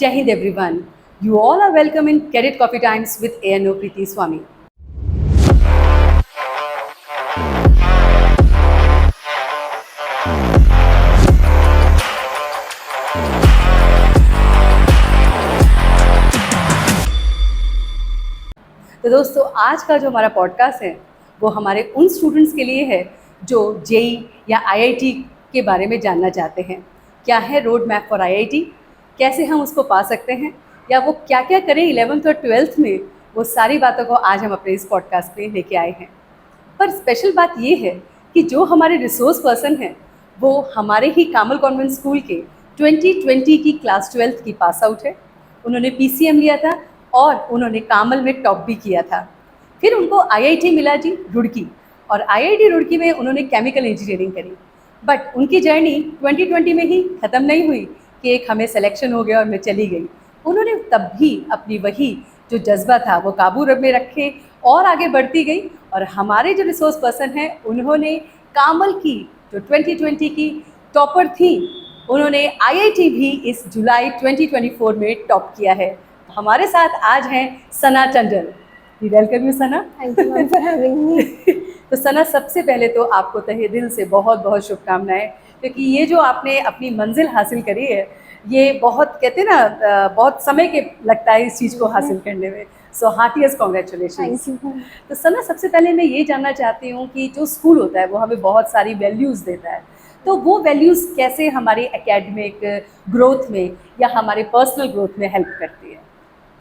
Jai Hind everyone. You all are welcome in Cadet Coffee Times with ANO Preeti Swami. तो दोस्तों आज का जो हमारा पॉडकास्ट है वो हमारे उन स्टूडेंट्स के लिए है जो जेई या आईआईटी के बारे में जानना चाहते हैं। क्या है रोड मैप फॉर आईआईटी, कैसे हम उसको पा सकते हैं, या वो क्या क्या करें 11th और 12th में, वो सारी बातों को आज हम अपने इस पॉडकास्ट में लेके आए हैं। पर स्पेशल बात ये है कि जो हमारे रिसोर्स पर्सन हैं वो हमारे ही कामल कॉन्वेंट स्कूल के 2020 की क्लास 12th की पास आउट है। उन्होंने पीसीएम लिया था और उन्होंने कामल में टॉप भी किया था। फिर उनको आईआईटी मिला जी रुड़की, और आईआईटी रुड़की में उन्होंने केमिकल इंजीनियरिंग करी। बट उनकी जर्नी 2020 में ही ख़त्म नहीं हुई कि एक हमें सिलेक्शन हो गया और मैं चली गई। उन्होंने तब भी अपनी वही जो जज्बा था वो काबू में रखे और आगे बढ़ती गई। और हमारे जो रिसोर्स पर्सन हैं उन्होंने कामल की जो 2020 की टॉपर थी, उन्होंने आईआईटी भी इस जुलाई 2024 में टॉप किया है। हमारे साथ आज हैं Sana Tandon. Welcome you Sana. Thank you ma'am for having me. तो सना, सबसे पहले तो आपको तहे दिल से बहुत बहुत शुभकामनाएं, क्योंकि ये जो आपने अपनी मंजिल हासिल करी है ये बहुत, कहते हैं ना, बहुत समय के लगता है इस चीज़ को हासिल करने में। So heartiest congratulation. Thank you ma'am. तो सना, सबसे पहले मैं ये जानना चाहती हूँ कि जो स्कूल होता है वो हमें बहुत सारी वैल्यूज़ देता है, तो वो वैल्यूज़ कैसे हमारी एकेडमिक ग्रोथ में या हमारे पर्सनल ग्रोथ में हेल्प करती है?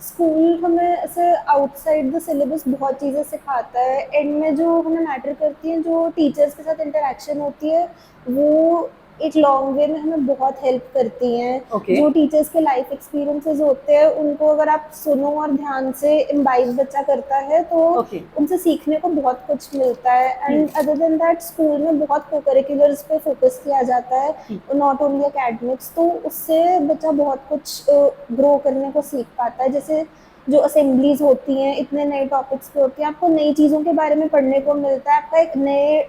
स्कूल हमें ऐसे आउटसाइड द सिलेबस बहुत चीज़ें सिखाता है। एंड में जो हमें मैटर करती है, जो टीचर्स के साथ इंटरेक्शन होती है, वो एक लॉन्ग वे में हमें बहुत हेल्प करती हैं। Okay. जो टीचर्स के लाइफ एक्सपीरियंसेस होते हैं उनको अगर आप सुनो और ध्यान से इम्बाइब बच्चा करता है तो Okay. उनसे सीखने को बहुत कुछ मिलता है। And other than that school में बहुत को करिकुलर्स पे फोकस किया जाता है, नॉट ओनली एकेडमिक्स, तो उससे बच्चा बहुत कुछ ग्रो करने को सीख पाता है। जैसे जो असेंबलीज होती हैं इतने नए टॉपिक्स पे होती हैं, आपको नई चीज़ों के बारे में पढ़ने को मिलता है, आपका एक नए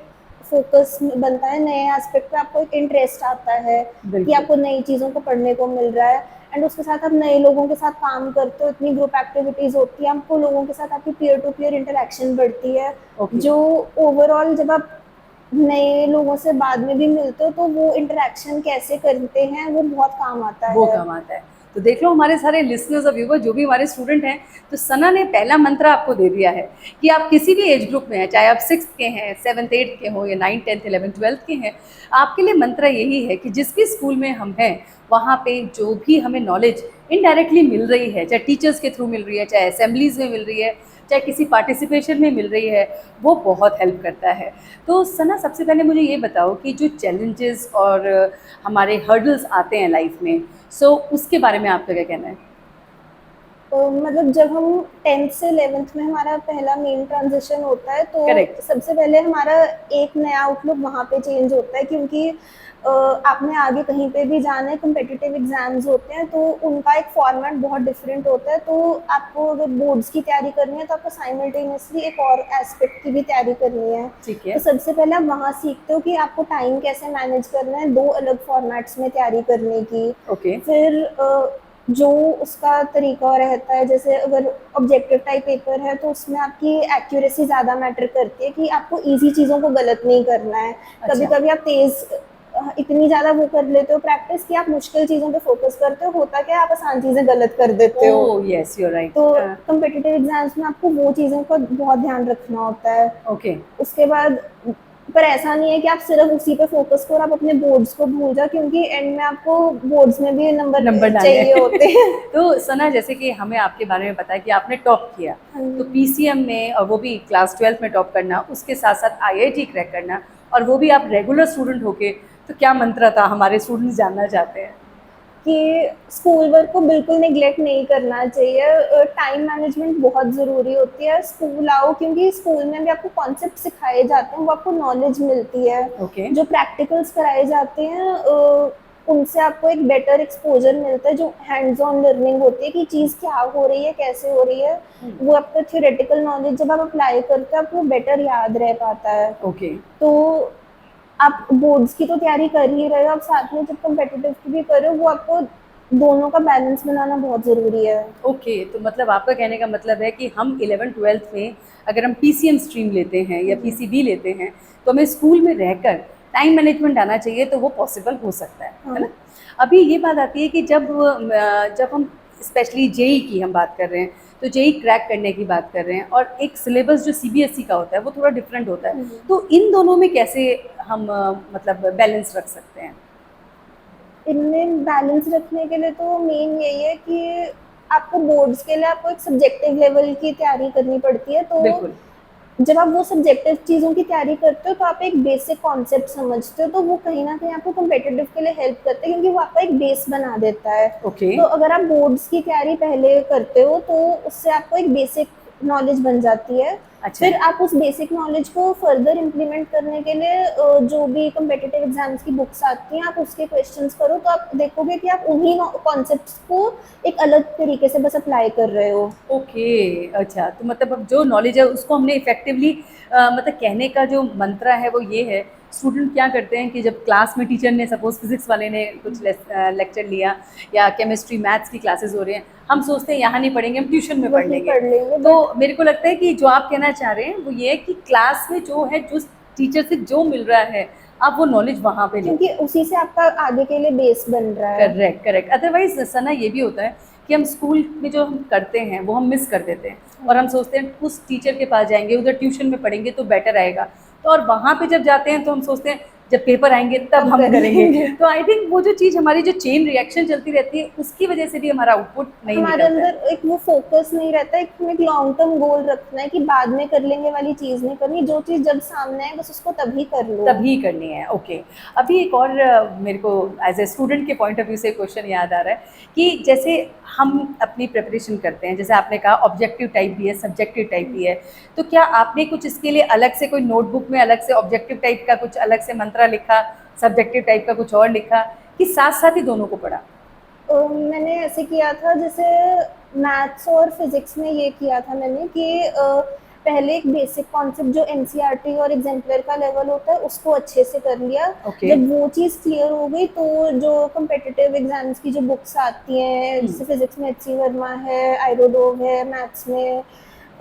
फोकस बनता है, नए एस्पेक्ट पे आपको एक इंटरेस्ट आता है कि आपको नई चीज़ों को पढ़ने को मिल रहा है। एंड उसके साथ आप नए लोगों के साथ काम करते हो, इतनी ग्रुप एक्टिविटीज़ होती है, आपको लोगों के साथ आपकी पीयर टू पीयर इंटरेक्शन बढ़ती है। जो ओवरऑल जब आप नए लोगों से बाद में भी मिलते हो तो वो इंटरेक्शन कैसे करते हैं वो बहुत काम आता है। वो काम आता है। तो देख लो हमारे सारे लिसनर्स और व्यूवर जो भी हमारे स्टूडेंट हैं, तो सना ने पहला मंत्र आपको दे दिया है कि आप किसी भी एज ग्रुप में हैं, चाहे आप 6th के हैं, 7th 8th के हो या 9th 10th 11th 12th के हैं, आपके लिए मंत्र यही है कि जिस भी स्कूल में हम हैं वहाँ पे जो भी हमें नॉलेज इनडायरेक्टली मिल रही है, चाहे टीचर्स के थ्रू मिल रही है, चाहे असेंबलीज में मिल रही है, चाहे किसी पार्टिसिपेशन में मिल रही है, वो बहुत हेल्प करता है। तो सना, सबसे पहले मुझे ये बताओ कि जो चैलेंजेस और हमारे हर्डल्स आते हैं लाइफ में, सो उसके बारे में आपका क्या कहना है? मतलब जब हम 10th से 11th में हमारा पहला मेन ट्रांजिशन होता है तो Correct. सबसे पहले हमारा एक नया आउटलुक वहाँ पे चेंज होता है, क्योंकि आपने आगे कहीं पे भी जाना है, कम्पिटिटिव एग्जाम्स होते हैं तो उनका एक फॉर्मेट बहुत डिफरेंट होता है। तो आपको अगर बोर्ड्स की तैयारी करनी है तो आपको साइमल्टेनियसली एक और एस्पेक्ट की भी तैयारी करनी है। ठीक है। तो सबसे पहले आप वहाँ सीखते हो कि आपको टाइम कैसे मैनेज करना है, 2 अलग फॉर्मेट्स में तैयारी करने की। ओके। फिर जो उसका तरीका रहता है, जैसे अगर ऑब्जेक्टिव टाइप पेपर है तो उसमें आपकी एक्यूरेसी ज़्यादा मैटर करती है कि आपको इजी चीज़ों को गलत नहीं करना है। कभी कभी आप तेज़ इतनी ज़्यादा वो कर लेते हो प्रैक्टिस कि आप मुश्किल चीज़ों पे फोकस करते हो, होता क्या आप आसान चीज़ें गलत कर देते हो। Yes, you are right. तो कम्पिटिटिव एग्जाम्स में आपको वो चीज़ों का बहुत ध्यान रखना होता है। ओके। उसके बाद पर ऐसा नहीं है कि आप सिर्फ उसी पे फोकस करो, आप अपने बोर्ड्स को भूल जाओ, क्योंकि एंड में आपको बोर्ड्स में भी नंबर चाहिए होते हैं। तो सना, जैसे कि हमें आपके बारे में पता है कि आपने टॉप किया, तो पीसीएम में, और वो भी क्लास 12th में टॉप करना, उसके साथ साथ आईआईटी क्रैक करना, और वो भी आप रेगुलर स्टूडेंट होके, तो क्या मंत्र था, हमारे स्टूडेंट्स जानना चाहते हैं। कि स्कूल वर्क को बिल्कुल निगलेक्ट नहीं करना चाहिए। टाइम मैनेजमेंट बहुत ज़रूरी होती है। स्कूल आओ, क्योंकि स्कूल में भी आपको कॉन्सेप्ट सिखाए जाते हैं, वो आपको नॉलेज मिलती है। Okay. जो प्रैक्टिकल्स कराए जाते हैं उनसे आपको एक बेटर एक्सपोजर मिलता है। जो हैंड्स ऑन लर्निंग होती है कि चीज़ क्या हो रही है, कैसे हो रही है, वो आपका थ्योरेटिकल नॉलेज जब आप अप्लाई करते हैं आपको बेटर याद रह पाता है। ओके। तो आप बोर्ड्स की तो तैयारी कर ही रहे हो, आप साथ में जब कम्पिटिटिव की भी कर रहे हो, वो आपको दोनों का बैलेंस बनाना बहुत ज़रूरी है। ओके, तो मतलब आपका कहने का मतलब है कि हम 11th-12th में अगर हम पीसीएम स्ट्रीम लेते हैं या पीसीबी लेते हैं, तो हमें स्कूल में रहकर टाइम मैनेजमेंट आना चाहिए, तो वो पॉसिबल हो सकता है हाँ। ना? अभी ये बात आती है कि जब हम स्पेशली जेईई की हम बात कर रहे हैं, तो जेईई क्रैक करने की बात कर रहे हैं और एक सिलेबस जो सीबीएसई का होता है, वो थोड़ा डिफरेंट होता है। तो इन दोनों में कैसे हम मतलब बैलेंस रख सकते हैं? इनमें बैलेंस रखने के लिए तो मेन यही है कि आपको बोर्ड्स के लिए आपको एक सब्जेक्टिव लेवल की तैयारी करनी पड़ती है, तो बिल्कुल। जब आप वो सब्जेक्टिव चीज़ों की तैयारी करते हो तो आप एक बेसिक कॉन्सेप्ट समझते हो, तो वो कहीं न कहीं आपको कॉम्पिटिटिव के लिए हेल्प करते हैं, क्योंकि वो आपका एक बेस बना देता है। ओके। तो अगर आप बोर्ड्स की तैयारी पहले करते हो तो उससे आपको एक बेसिक नॉलेज बन जाती है। अच्छा। फिर आप उस बेसिक नॉलेज को फर्दर इम्प्लीमेंट करने के लिए जो भी कॉम्पिटिटिव एग्जाम्स की बुक्स आती हैं, आप उसके क्वेश्चंस करो तो आप देखोगे कि आप उन्हीं कॉन्सेप्ट्स को एक अलग तरीके से बस अप्लाई कर रहे हो। ओके, अच्छा, तो मतलब अब जो नॉलेज है उसको हमने इफ़ेक्टिवली मतलब कहने का जो मंत्र है वो ये है, स्टूडेंट क्या करते हैं कि जब क्लास में टीचर ने सपोज़ फिज़िक्स वाले ने कुछ लेक्चर लिया या केमिस्ट्री, मैथ्स की क्लासेस हो रही हैं, हम सोचते हैं यहाँ नहीं पढ़ेंगे, हम ट्यूशन में पढ़ वही लेंगे। पढ़ लेंगे, तो मेरे को लगता है कि जो आप कहना चाह रहे हैं वो ये है कि क्लास में जो है, जो टीचर से जो मिल रहा है, आप वो नॉलेज वहाँ पे लें। क्योंकि उसी से आपका आगे के लिए बेस बन रहा है। Correct, correct. अदरवाइज़ सना ये भी होता है कि हम स्कूल में जो हम करते हैं, वो हम मिस कर देते हैं और हम सोचते हैं उस टीचर के पास जाएँगे, उधर ट्यूशन में पढ़ेंगे तो बेटर आएगा। तो और वहाँ पे जब जाते हैं तो हम सोचते हैं जब पेपर आएँगे तब तब हम कर करेंगे। लेंगे। तो आई थिंक वो जो चीज़ हमारी जो चेन रिएक्शन चलती रहती है, उसकी वजह से भी हमारा आउटपुट नहीं हमारे निकलता है। अंदर एक वो फोकस नहीं रहता है, एक हमें लॉन्ग टर्म गोल रखना है कि बाद में कर लेंगे वाली चीज़ नहीं करनी, जो चीज़ जब सामने है बस उसको तभी कर लो। तभी करनी है, ओके। अभी एक और मेरे को एज़ ए स्टूडेंट के पॉइंट ऑफ व्यू से क्वेश्चन याद आ रहा है कि जैसे हम अपनी प्रिपरेशन करते हैं, जैसे आपने कहा ऑब्जेक्टिव टाइप भी है, सब्जेक्टिव टाइप भी है, तो क्या आपने कुछ इसके लिए अलग से कोई नोटबुक में अलग से ऑब्जेक्टिव टाइप का कुछ अलग से मंत्रा लिखा, सब्जेक्टिव टाइप का कुछ और लिखा, कि साथ-साथ ही दोनों को पढ़ा? मैंने ऐसे किया था, जैसे मैथ्स और फिजिक्स में ये किया था मैंने कि पहले एक बेसिक कॉन्सेप्ट जो एनसीईआरटी और एग्जाम्पलर का लेवल होता है उसको अच्छे से कर लिया। ओके। जब वो चीज़ क्लियर हो गई तो जो कॉम्पिटिटिव एग्जाम्स की जो बुक्स आती हैं, हुँ, जैसे फिजिक्स में एच सी वर्मा है, आयरोडोव है, मैथ्स में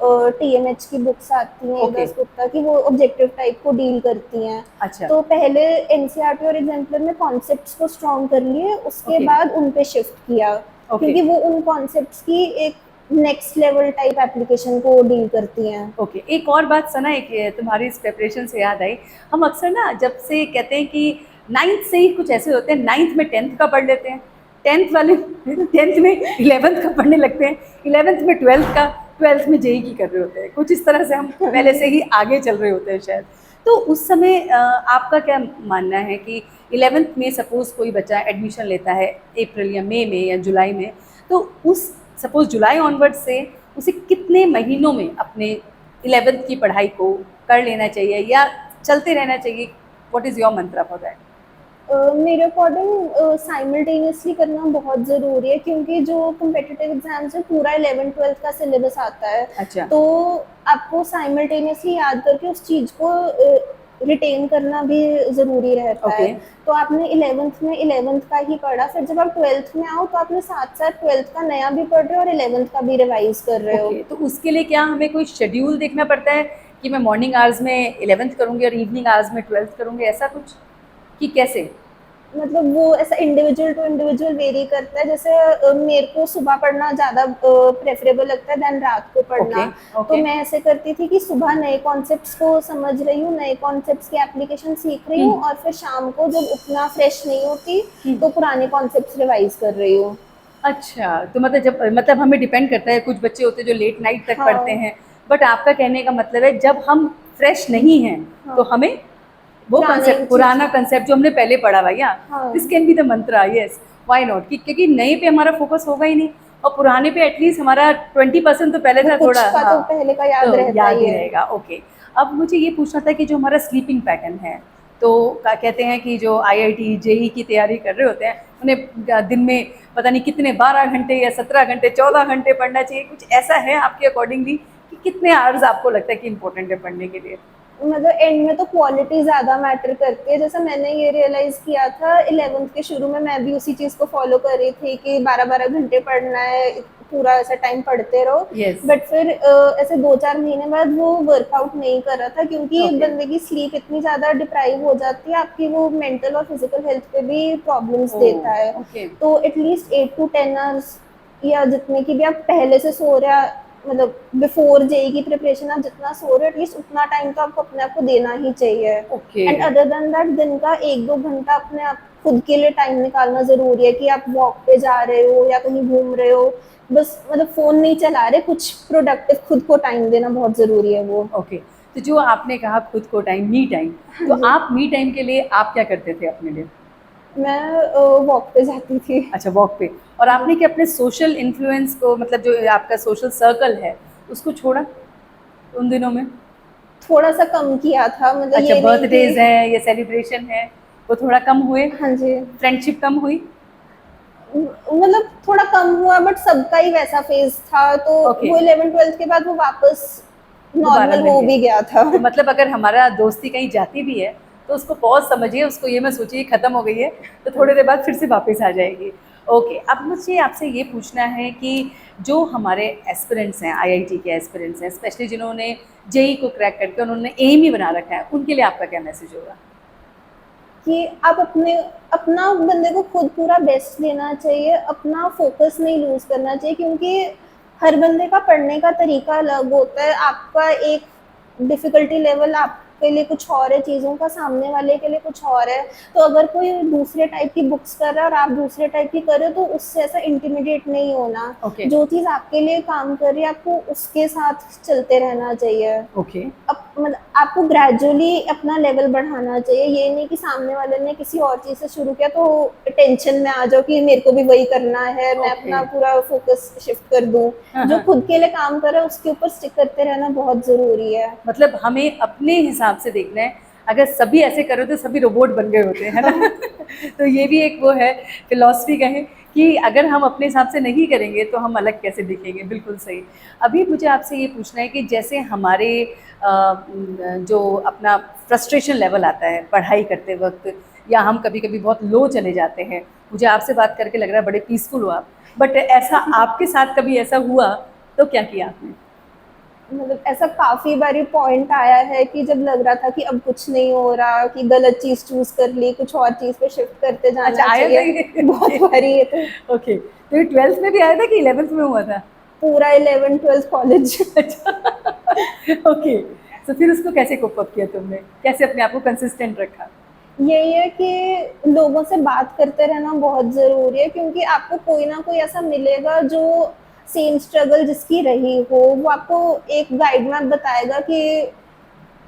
टीएमएच की बुक्स आती हैं, ओके, इधर गुप्ता की, वो ऑब्जेक्टिव टाइप को डील करती हैं। अच्छा, तो पहले एनसीईआरटी और एग्जाम्पलर में कॉन्सेप्ट्स को स्ट्रॉन्ग कर लिए, उसके ओके, बाद उन पे शिफ्ट किया, ओके। क्योंकि वो उन कॉन्सेप्ट्स की एक नेक्स्ट लेवल टाइप एप्लीकेशन को डील करती हैं। ओके, एक और बात सना, एक तुम्हारी इस प्रिपरेशन से याद आई, हम अक्सर ना जब से कहते हैं कि 9th से ही कुछ ऐसे होते हैं, 9th में 10th का पढ़ लेते हैं, 10th वाले 10th में 11th का पढ़ने लगते हैं, 11th में 12th का, 12th में जेईई की कर रहे होते हैं, कुछ इस तरह से हम पहले से ही आगे चल रहे होते हैं शायद। तो उस समय आपका क्या मानना है कि 11th में सपोज़ कोई बच्चा एडमिशन लेता है अप्रैल या मई में या जुलाई में, तो उस सपोज़ जुलाई ऑनवर्ड से उसे कितने महीनों में अपने 11th की पढ़ाई को कर लेना चाहिए या चलते रहना चाहिए? What is your Mantra for that? मेरे अकॉर्डिंग साइमल्टेनियसली करना बहुत ज़रूरी है, क्योंकि जो कॉम्पिटिटिव एग्जाम्स है पूरा 11th-12th का सिलेबस आता है, अच्छा, तो आपको साइमल्टेनियसली याद करके उस चीज़ को रिटेन करना भी ज़रूरी रहता है। ओके, तो आपने 11th में 11th का ही पढ़ा, फिर जब आप 12th में आओ तो आपने साथ साथ 12th का नया भी पढ़ रहे हो और 11th का भी रिवाइज कर रहे हो। ओके। तो उसके लिए क्या हमें कोई शेड्यूल देखना पड़ता है कि मैं मॉर्निंग आवर्स में 11th करूँगी और इवनिंग आवर्स में 12th करूँगी, ऐसा कुछ? कि कैसे? मतलब वो ऐसा इंडिविजुअल टू इंडिविजुअल वेरी करता है, जैसे मेरे को सुबह पढ़ना ज़्यादा प्रेफरेबल लगता है देन रात को ओके, पढ़ना। तो ओके। मैं ऐसे करती थी कि सुबह नए कॉन्सेप्ट्स को समझ रही हूँ, नए कॉन्सेप्ट्स की एप्लीकेशन सीख रही हुँ, हूँ, और फिर शाम को जब उतना फ्रेश नहीं होती हुँ। तो पुराने कॉन्सेप्ट्स रिवाइज कर रही हूँ। अच्छा, तो मतलब जब मतलब हमें डिपेंड करता है, कुछ बच्चे होते हैं जो लेट नाइट तक पढ़ते हाँ। हैं, बट आपका कहने का मतलब है जब हम फ्रेश नहीं हैं, तो हाँ, हमें वो पुराने कंसेप्ट, चीज। पुराना कंसेप्ट जो हमने पहले पढ़ा भैया, दिस हाँ, can be the Mantra, yes, why not? कि क्योंकि नए पे हमारा फोकस होगा ही नहीं और पुराने पे एटलीस्ट हमारा 20% तो पहले वो था कुछ थोड़ा, का तो हाँ, पहले का याद तो रहता याद ही ही है। रहेगा, ओके। अब मुझे ये पूछना था कि जो हमारा स्लीपिंग पैटर्न है, तो कहते हैं कि जो आईआईटी, जेईई की तैयारी कर रहे होते हैं, उन्हें दिन में पता नहीं कितने 12 घंटे या 17 घंटे, 14 घंटे पढ़ना चाहिए, कुछ ऐसा है आपके अकॉर्डिंगली कि कितने आवर्स आपको लगता है कि इम्पोर्टेंट है पढ़ने के लिए? मतलब एंड में तो क्वालिटी ज़्यादा मैटर करती है। जैसे मैंने ये रियलाइज़ किया था 11th के शुरू में, मैं भी उसी चीज़ को फॉलो कर रही थी कि 12-12 घंटे पढ़ना है, पूरा ऐसा टाइम पढ़ते रहो। Yes. बट फिर ऐसे 2-4 महीने बाद वो वर्कआउट नहीं कर रहा था, क्योंकि Okay. बंदे की स्लीप इतनी ज़्यादा डिप्राइव हो जाती है, आपकी वो मेंटल और फिजिकल हेल्थ पे भी प्रॉब्लम्स Oh, देता है। okay. तो एटलीस्ट 8 to 10 आवर्स या जितने की भी आप पहले से सो रहे हैं, मतलब बिफोर जेई की प्रिपरेशन आप जितना सो रहे हो, एटलीस्ट उतना टाइम तो आपको अपने आप को देना ही चाहिए। Okay. And other than that, दिन का 1-2 घंटा अपने आप खुद के लिए टाइम निकालना ज़रूरी है, कि आप वॉक पे जा रहे हो या कहीं घूम रहे हो, बस मतलब फ़ोन नहीं चला रहे, कुछ प्रोडक्टिव खुद को टाइम देना बहुत ज़रूरी है वो। ओके, तो जो आपने कहा खुद को टाइम, मी टाइम, तो हाँ जी। आप मी टाइम के लिए आप क्या करते थे अपने लिए? मैं वॉक पे जाती थी। अच्छा, वॉक पे। और आपने क्या अपने सोशल इन्फ्लुएंस को, मतलब जो आपका सोशल सर्कल है, उसको छोड़ा उन दिनों में? थोड़ा सा कम किया था, मतलब अच्छा, ये नहीं बर्थडेज कि है या सेलिब्रेशन है, वो थोड़ा कम हुए? हाँ जी, फ्रेंडशिप कम हुई? मतलब थोड़ा कम हुआ, बट सबका ही वैसा फेज था, तो ओके, वो 11th-12th के बाद वो वापस दोबारा नॉर्मल मिल हो गए। भी गया था। तो मतलब अगर हमारा दोस्ती कहीं जाती भी है, तो उसको पॉज़ समझिए, उसको ये मत सोचिए खत्म हो गई है, तो थोड़ी देर बाद फिर से वापस आ जाएगी। ओके, अब मुझे आपसे ये पूछना है कि जो हमारे एस्पिरेंट्स हैं, आईआईटी के एस्पिरेंट्स हैं, स्पेशली जिन्होंने जेईई को क्रैक करके उन्होंने एम ही बना रखा है, उनके लिए आपका क्या मैसेज होगा? कि आप अपना बंदे को खुद पूरा बेस्ट देना चाहिए, अपना फोकस नहीं लूज करना चाहिए, क्योंकि हर बंदे का पढ़ने का तरीका अलग होता है। आपका एक डिफिकल्टी लेवल आपके लिए कुछ और है, चीज़ों का सामने वाले के लिए कुछ और है। तो अगर कोई दूसरे टाइप की बुक्स कर रहा है और आप दूसरे टाइप की कर रहे हो, तो उससे ऐसा इंटिमिडेट नहीं होना। ओके, जो चीज़ आपके लिए काम कर रही है, आपको उसके साथ चलते रहना चाहिए। ओके, मतलब आपको ग्रेजुअली अपना लेवल बढ़ाना चाहिए। ये नहीं कि सामने वाले ने किसी और चीज़ से शुरू किया तो टेंशन में आ जाओ कि मेरे को भी वही करना है, मैं ओके। अपना पूरा फोकस शिफ्ट कर दूँ। हाँ, जो हाँ। खुद के लिए काम कर रहा है उसके ऊपर स्टिक करते रहना बहुत ज़रूरी है। मतलब हमें अपने हिसाब से देखना है, अगर सभी ऐसे कर रहे होते सभी रोबोट बन गए होते, है ना? तो ये भी एक वो है, फिलॉसफी कहें, कि अगर हम अपने हिसाब से नहीं करेंगे तो हम अलग कैसे दिखेंगे, बिल्कुल सही। अभी मुझे आपसे ये पूछना है कि जैसे हमारे जो अपना फ्रस्ट्रेशन लेवल आता है पढ़ाई करते वक़्त, या हम कभी-कभी बहुत लो चले जाते हैं, मुझे आपसे बात करके लग रहा है बड़े पीसफुल हो आप, बट ऐसा आपके साथ कभी ऐसा हुआ, तो क्या किया आपने? मतलब ऐसा काफ़ी बारी पॉइंट आया है कि जब लग रहा था कि अब कुछ नहीं हो रहा, कि गलत चीज़ चूज़ कर ली, कुछ और चीज़ पे शिफ्ट करते अच्छा, जाना आया था चाहिए। ये? बहुत ओके, बारी ये तो ओके। तो ये 12th में भी आया था कि 11th में हुआ था? पूरा 11th-12th कॉलेज। अच्छा, ओके। तो फिर उसको कैसे कोप अप किया तुमने? कैसे अपने आप को कंसिस्टेंट रखा? यही है कि लोगों से बात करते रहना बहुत ज़रूरी है, क्योंकि आपको कोई ना कोई ऐसा मिलेगा जो सेम स्ट्रगल जिसकी रही हो, वो आपको एक गाइड मैप बताएगा कि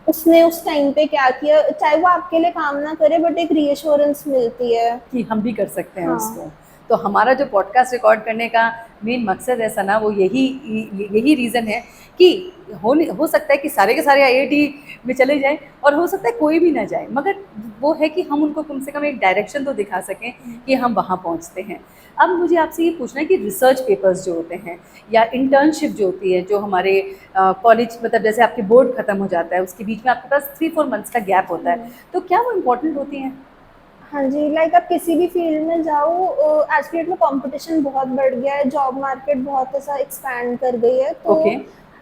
उसने उस टाइम पे क्या किया, चाहे वो आपके लिए काम ना करे, बट एक रीअश्योरेंस मिलती है। कि हम भी कर सकते हैं हाँ। उसको। तो हमारा जो पॉडकास्ट रिकॉर्ड करने का मेन मकसद है सना, वो यही रीज़न है कि हो सकता है कि सारे के सारे आईआईटी में चले जाएँ, और हो सकता है कोई भी ना जाए, मगर वो है कि हम उनको कम से कम एक डायरेक्शन तो दिखा सकें कि हम वहाँ पहुँचते हैं। अब मुझे आपसे ये पूछना है कि रिसर्च पेपर्स जो होते हैं या इंटर्नशिप जो होती है, जो हमारे कॉलेज, मतलब जैसे आपकी बोर्ड खत्म हो जाता है, उसके बीच में आपके पास 3-4 मंथ्स का गैप होता है, तो क्या वो इम्पोर्टेंट होती हैं? हाँ जी, लाइक आप किसी भी फील्ड में जाओ, आज के डेट में कंपटीशन बहुत बढ़ गया है, जॉब मार्केट बहुत ऐसा एक्सपैंड कर गई है, तो ओके,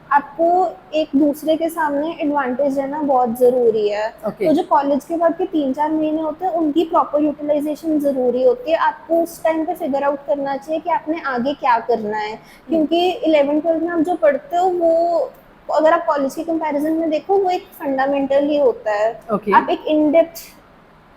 आपको एक दूसरे के सामने एडवांटेज देना बहुत ज़रूरी है। ओके, तो जो कॉलेज के बाद के 3-4 महीने होते हैं, उनकी प्रॉपर यूटिलाइजेशन ज़रूरी होती है। आपको उस टाइम पे फिगर आउट करना चाहिए कि आपने आगे क्या करना है, क्योंकि 11th-12th में आप जो पढ़ते हो वो, अगर आप कॉलेज के कंपैरिजन में देखो, वो एक फंडामेंटल ही होता है। ओके, आप एक इन डेप्थ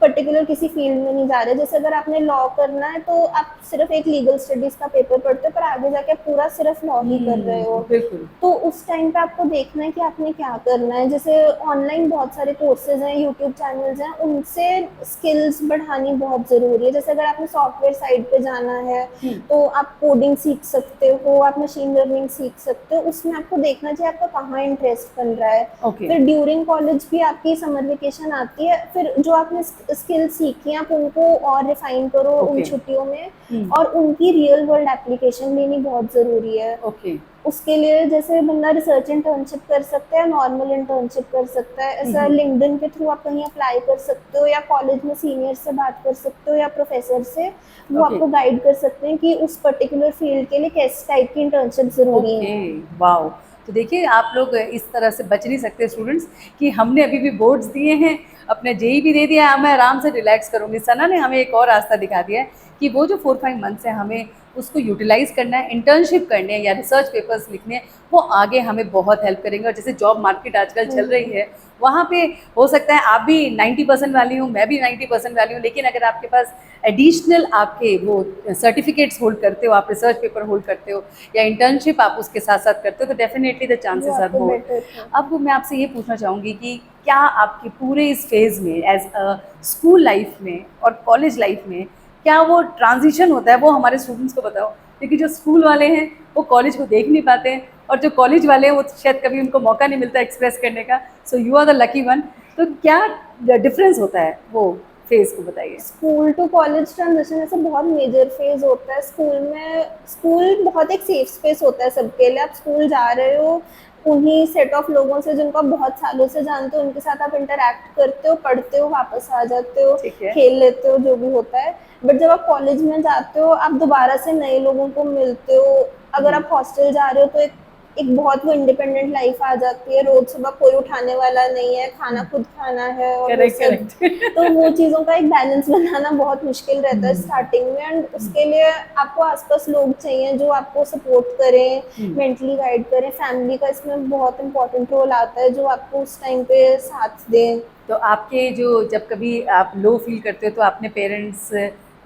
पर्टिकुलर किसी फील्ड में नहीं जा रहे। जैसे अगर आपने लॉ करना है तो आप सिर्फ एक लीगल स्टडीज का पेपर पढ़ते हो, पर आगे जाके पूरा सिर्फ लॉ ही कर रहे हो। बिल्कुल, तो उस टाइम पे आपको देखना है कि आपने क्या करना है। जैसे ऑनलाइन बहुत सारे कोर्सेज हैं, यूट्यूब चैनल्स हैं, उनसे स्किल्स बढ़ानी बहुत ज़रूरी है। जैसे अगर आपने सॉफ्टवेयर साइड पे जाना है हुँ, तो आप कोडिंग सीख सकते हो, आप मशीन लर्निंग सीख सकते हो। उसमें आपको देखना चाहिए आपका कहाँ इंटरेस्ट बन रहा है। ओके, फिर ड्यूरिंग कॉलेज भी आपकी समर वेकेशन आती है, फिर जो आपने स्किल सीखी आप उनको और रिफाइन करो उन Okay. छुट्टियों में, और उनकी रियल वर्ल्ड एप्लीकेशन लेनी बहुत ज़रूरी है। ओके। उसके लिए जैसे बंदा रिसर्च इंटर्नशिप कर सकता है, नॉर्मल इंटर्नशिप कर सकता है, ऐसा लिंक्डइन के थ्रू आप कहीं अप्लाई कर सकते हो, या कॉलेज में सीनियर से बात कर सकते हो, या प्रोफेसर से, वो ओके। आपको गाइड कर सकते हैं कि उस पर्टिकुलर फील्ड के लिए किस टाइप की इंटर्नशिप ज़रूरी ओके। है। वाओ! तो देखिए आप लोग इस तरह से बच नहीं सकते स्टूडेंट्स कि हमने अभी भी बोर्ड्स दिए हैं, अपना जेईई भी दे दिया है, मैं आराम से रिलैक्स करूँगी। सना ने हमें एक और रास्ता दिखा दिया है कि वो जो 4-5 मंथ्स है हमें उसको यूटिलाइज़ करना है, इंटर्नशिप करने हैं या रिसर्च पेपर्स लिखने हैं, वो आगे हमें बहुत हेल्प करेंगे। और जैसे जॉब मार्केट आजकल चल रही है, वहाँ पे हो सकता है आप भी 90% वाली हूँ, मैं भी 90% वाली हूँ, लेकिन अगर आपके पास एडिशनल आपके वो सर्टिफिकेट्स होल्ड करते हो, आप रिसर्च पेपर होल्ड करते हो या इंटर्नशिप आप उसके साथ साथ करते हो, तो डेफिनेटली द वो चांसेस आर आपको मोर। बेटर है। अब मैं आपसे ये पूछना चाहूँगी कि क्या आपके पूरे इस फेज़ में एज अ स्कूल लाइफ में और कॉलेज लाइफ में क्या वो ट्रांजिशन होता है, वो हमारे स्टूडेंट्स को बताओ, क्योंकि जो स्कूल वाले हैं वो कॉलेज को देख नहीं पाते हैं और जो कॉलेज वाले हैं वो शायद कभी उनको मौका नहीं मिलता एक्सप्रेस करने का। So you are the lucky one. तो क्या डिफरेंस होता है वो फेज़ को बताइए। स्कूल टू कॉलेज ट्रांजिशन ऐसे बहुत मेजर फेज होता है। स्कूल बहुत एक सेफ स्पेस होता है सबके लिए। आप स्कूल जा रहे हो उन्हीं सेट ऑफ लोगों से जिनको आप बहुत सालों से जानते हो, उनके साथ आप इंटरेक्ट करते हो, पढ़ते हो, वापस आ जाते हो, ठीक है। खेल लेते हो, जो भी होता है। बट जब आप कॉलेज में जाते हो आप दोबारा से नए लोगों को मिलते हो। अगर आप हॉस्टल जा रहे हो तो एक एक बहुत वो इंडिपेंडेंट लाइफ आ जाती है। रोज सुबह कोई उठाने वाला नहीं है, खाना खुद खाना है और वो करेक्ट सब। करेक्ट। तो वो चीज़ों का एक बैलेंस बनाना बहुत मुश्किल रहता है स्टार्टिंग में, एंड उसके लिए आपको आसपास लोग चाहिए जो आपको सपोर्ट करें, मेंटली गाइड करें। फैमिली का इसमें बहुत इंपॉर्टेंट रोल आता है, जो आपको उस टाइम पे साथ दें। तो आपके जो जब कभी आप लो फील करते हो तो अपने पेरेंट्स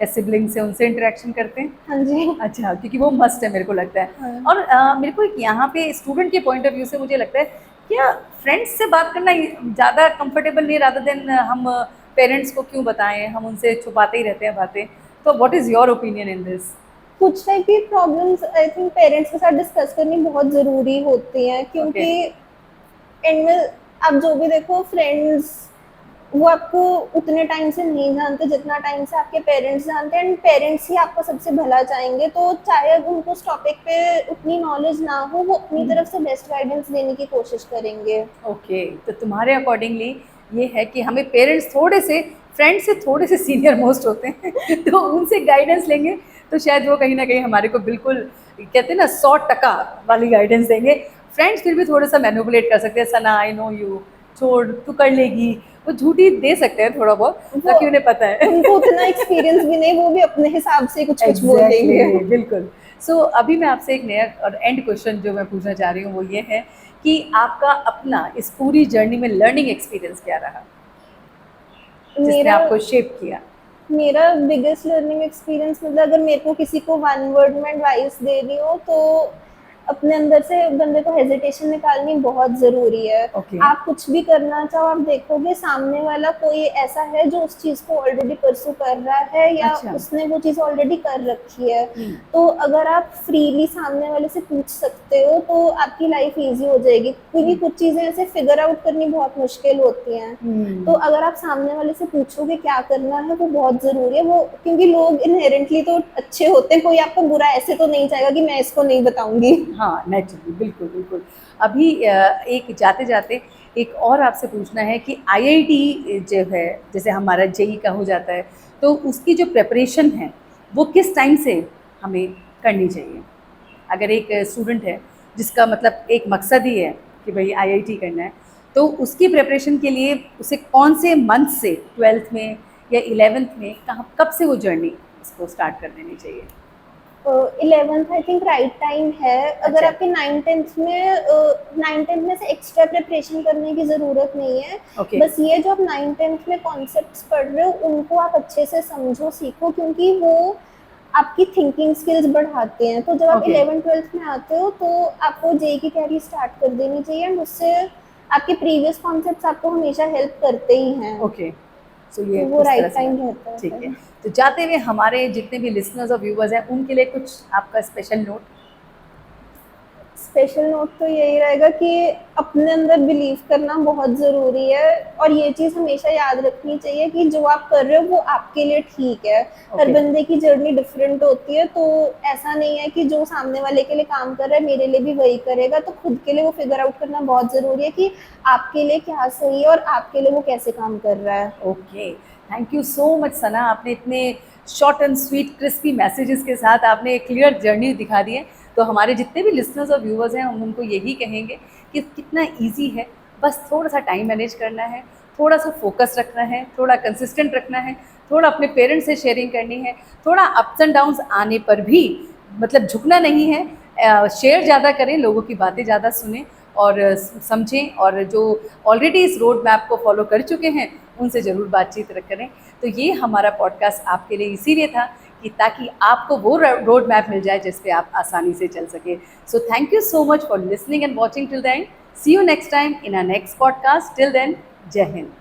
या सिबलिंग से उनसे इंटरेक्शन करते हैं? हाँ जी। अच्छा, क्योंकि वो मस्ट है मेरे को लगता है। हाँ। और मेरे को एक यहाँ पे स्टूडेंट के पॉइंट ऑफ व्यू से मुझे लगता है क्या फ्रेंड्स से बात करना ज़्यादा कंफर्टेबल नहीं रादर देन हम पेरेंट्स को क्यों बताएं, हम उनसे छुपाते ही रहते हैं बातें। तो what is your opinion in this? कुछ टाइप की प्रॉब्लम्स आई थिंक पेरेंट्स के साथ डिस्कस करनी बहुत ज़रूरी होती हैं, ओके। क्योंकि एंड में आप जो भी देखो, फ्रेंड्स वो आपको उतने टाइम से नहीं जानते जितना टाइम से आपके पेरेंट्स जानते हैं, एंड पेरेंट्स ही आपका सबसे भला चाहेंगे। तो चाहे उनको उस टॉपिक पे उतनी नॉलेज ना हो, वो अपनी तरफ से बेस्ट गाइडेंस देने की कोशिश करेंगे। ओके, तो तुम्हारे अकॉर्डिंगली ये है कि हमें पेरेंट्स थोड़े से फ्रेंड से थोड़े से सीनियर मोस्ट होते हैं तो उनसे गाइडेंस लेंगे तो शायद वो कहीं ना कहीं हमारे को बिल्कुल कहते हैं ना 100% वाली गाइडेंस देंगे। फ्रेंड्स फिर भी थोड़ा सा मैनिपुलेट कर सकते हैं, सना आई नो यू, छोड़ तू कर लेगी, वो झूठी दे सकते हैं थोड़ा बहुत वो ताकि उन्हें पता है। उनको उतना एक्सपीरियंस भी नहीं, वो भी अपने हिसाब से कुछ कुछ बोल एग्जैक्टली देंगे। बिल्कुल। सो अभी मैं आपसे एक नया और एंड क्वेश्चन जो मैं पूछना चाह रही हूँ वो ये है कि आपका अपना इस पूरी जर्नी में लर्निंग एक्सपीरियंस क्या रहा जिसने मेरा आपको शेप किया? मेरा बिगेस्ट लर्निंग एक्सपीरियंस मतलब अगर मेरे को किसी को वन वर्ड में एडवाइस देनी हो तो अपने अंदर से बंदे को हेजिटेशन निकालनी बहुत ज़रूरी है। ओके। आप कुछ भी करना चाहो, आप देखोगे सामने वाला कोई ऐसा है जो उस चीज़ को ऑलरेडी परसू कर रहा है, या अच्छा। उसने वो चीज़ ऑलरेडी कर रखी है। हम्म। तो अगर आप फ्रीली सामने वाले से पूछ सकते हो तो आपकी लाइफ ईजी हो जाएगी, क्योंकि कुछ चीज़ें ऐसे फिगर आउट करनी बहुत मुश्किल होती हैं। तो अगर आप सामने वाले से पूछोगे क्या करना है, वो बहुत ज़रूरी है। वो क्योंकि लोग इनहेरेंटली तो अच्छे होते हैं, कोई आपको बुरा ऐसे तो नहीं चाहेगा कि मैं इसको नहीं बताऊंगी। हाँ नेचुरली, बिल्कुल बिल्कुल। अभी एक जाते जाते एक और आपसे पूछना है कि आईआईटी जो है जैसे हमारा जेई का हो जाता है तो उसकी जो प्रिपरेशन है वो किस टाइम से हमें करनी चाहिए? अगर एक स्टूडेंट है जिसका मतलब एक मकसद ही है कि भाई आईआईटी करना है तो उसकी प्रिपरेशन के लिए उसे कौन से मंथ से 12th में या 11th में कहाँ कब से वो जर्नी उसको स्टार्ट कर देनी चाहिए? 11th I think right time है। अगर अच्छा। आपके 9th 10th में से एक्स्ट्रा प्रिपरेशन करने की ज़रूरत नहीं है। ओके। बस ये जो आप 9th 10th में कॉन्सेप्ट्स पढ़ रहे हो उनको आप अच्छे से समझो, सीखो, क्योंकि वो आपकी थिंकिंग स्किल्स बढ़ाते हैं। तो जब आप ओके। 11th 12th में आते हो तो आपको जेई की तैयारी स्टार्ट कर देनी चाहिए, एंड उससे आपके प्रीवियस कॉन्सेप्ट्स आपको हमेशा हेल्प करते ही हैं। ओके। सो ये तो वो इस तरह राइट से टाइम बात। रहता है ठीक है। फिर। तो जाते हुए हमारे जितने भी लिसनर्स और व्यूवर्स हैं उनके लिए कुछ आपका स्पेशल नोट? स्पेशल नोट तो यही रहेगा कि अपने अंदर बिलीव करना बहुत ज़रूरी है, और ये चीज़ हमेशा याद रखनी चाहिए कि जो आप कर रहे हो वो आपके लिए ठीक है। हर Okay. बंदे की जर्नी डिफरेंट होती है, तो ऐसा नहीं है कि जो सामने वाले के लिए काम कर रहा है मेरे लिए भी वही करेगा। तो खुद के लिए वो फिगर आउट करना बहुत ज़रूरी है कि आपके लिए क्या सही है और आपके लिए वो कैसे काम कर रहा है। Okay, thank you so much Sana, आपने इतने short and sweet crispy messages के साथ आपने एक क्लियर जर्नी दिखा दी है। तो हमारे जितने भी लिसनर्स और व्यूअर्स हैं हम उनको यही कहेंगे कि कितना इजी है, बस थोड़ा सा टाइम मैनेज करना है, थोड़ा सा फोकस रखना है, थोड़ा कंसिस्टेंट रखना है, थोड़ा अपने पेरेंट्स से शेयरिंग करनी है, थोड़ा अप्स एंड डाउन्स आने पर भी मतलब झुकना नहीं है, शेयर ज़्यादा करें, लोगों की बातें ज़्यादा सुनें और समझें, और जो ऑलरेडी इस रोड मैप को फॉलो कर चुके हैं उनसे ज़रूर बातचीत करें। तो ये हमारा पॉडकास्ट आपके लिए इसीलिए था कि ताकि आपको वो रोड मैप मिल जाए जिस पे आप आसानी से चल सके। So thank you so much for listening and watching till the end. See you next time in our next podcast. Till then, जय हिंद।